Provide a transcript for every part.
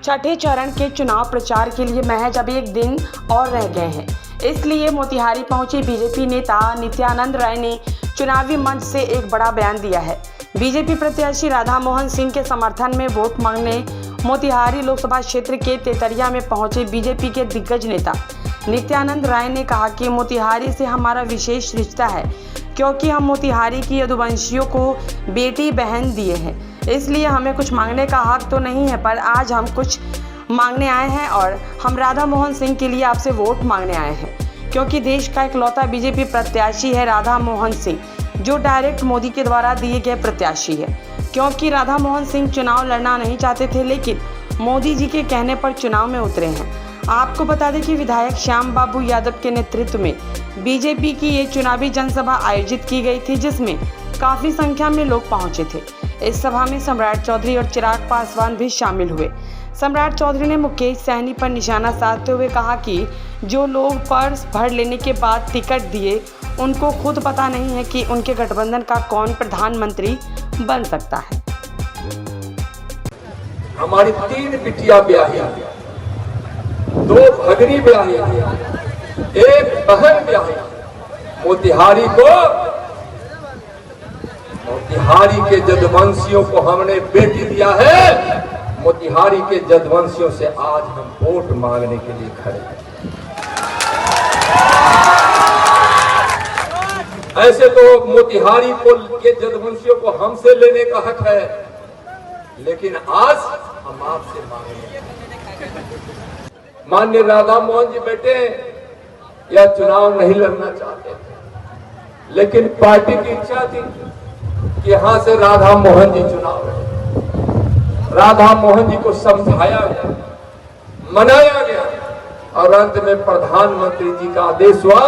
छठे चरण के चुनाव प्रचार के लिए महज अब एक दिन और रह गए हैं। इसलिए मोतिहारी पहुंचे बीजेपी नेता नित्यानंद राय ने चुनावी मंच से एक बड़ा बयान दिया है। बीजेपी प्रत्याशी राधा मोहन सिंह के समर्थन में वोट मांगने मोतिहारी लोकसभा क्षेत्र के तेतरिया में पहुंचे बीजेपी के दिग्गज नेता नित्यानंद राय ने कहा कि मोतिहारी से हमारा विशेष रिश्ता है, क्योंकि हम मोतिहारी की यदुवंशियों को बेटी बहन दिए हैं। इसलिए हमें कुछ मांगने का हक तो नहीं है, पर आज हम कुछ मांगने आए हैं और हम राधा मोहन सिंह के लिए आपसे वोट मांगने आए हैं, क्योंकि देश का इकलौता बीजेपी प्रत्याशी है राधा मोहन सिंह, जो डायरेक्ट मोदी के द्वारा दिए गए प्रत्याशी है। क्योंकि राधा मोहन सिंह चुनाव लड़ना नहीं चाहते थे, लेकिन मोदी जी के कहने पर चुनाव में उतरे हैं। आपको बता दें कि विधायक श्याम बाबू यादव के नेतृत्व में बीजेपी की ये चुनावी जनसभा आयोजित की गई थी, जिसमें काफ़ी संख्या में लोग पहुंचे थे। इस सभा में सम्राट चौधरी और चिराग पासवान भी शामिल हुए। सम्राट चौधरी ने मुकेश सहनी पर निशाना साधते हुए कहा कि जो लोग पर्स भर लेने के बाद टिकट दिए, उनको खुद पता नहीं है कि उनके गठबंधन का कौन प्रधानमंत्री बन सकता है। हमारी 3 बिटिया ब्याही, 2 भगनी ब्याही, 1 बहन ब्याही। मोतिहारी के जदवंशियों को हमने बेटी दिया है। मोतिहारी के जदवंशियों से आज हम वोट मांगने के लिए खड़े हैं। ऐसे तो मोतिहारी के जदवंशियों को हमसे लेने का हक है, लेकिन आज हम आपसे मांगेंगे। माननीय राधा मोहन जी बेटे यह चुनाव नहीं लड़ना चाहते थे, लेकिन पार्टी की इच्छा थी कि यहां से राधा मोहन जी चुनाव लड़े। राधा मोहन जी को समझाया गया, मनाया गया और अंत में प्रधानमंत्री जी का आदेश हुआ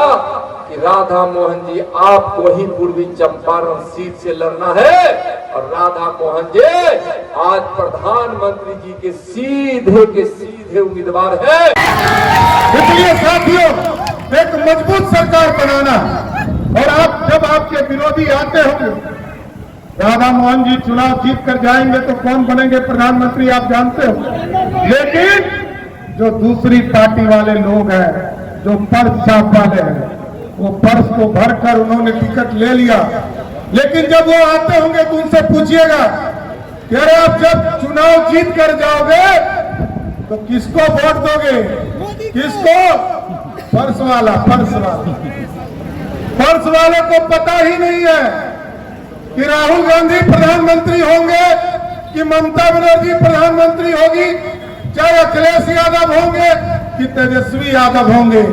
कि राधा मोहन जी आपको ही पूर्वी चंपारण सीट से लड़ना है। और राधा मोहन जी आज प्रधानमंत्री जी के सीधे उम्मीदवार है। इसलिए साथियों, एक मजबूत सरकार बनाना, और आप जब आपके विरोधी आते होंगे, राधा मोहन जी चुनाव जीत कर जाएंगे तो कौन बनेंगे प्रधानमंत्री आप जानते हो। लेकिन जो दूसरी पार्टी वाले लोग हैं, जो पर्स छाप वाले हैं, वो पर्स को भरकर उन्होंने टिकट ले लिया। लेकिन जब वो आते होंगे तो उनसे पूछिएगा कि अरे आप जब चुनाव जीत कर जाओगे तो किसको वोट दोगे? किसको? पर्स वाले को पता ही नहीं है कि राहुल गांधी प्रधानमंत्री होंगे कि ममता बनर्जी प्रधानमंत्री होगी, चाहे अखिलेश यादव होंगे कि तेजस्वी यादव होंगे।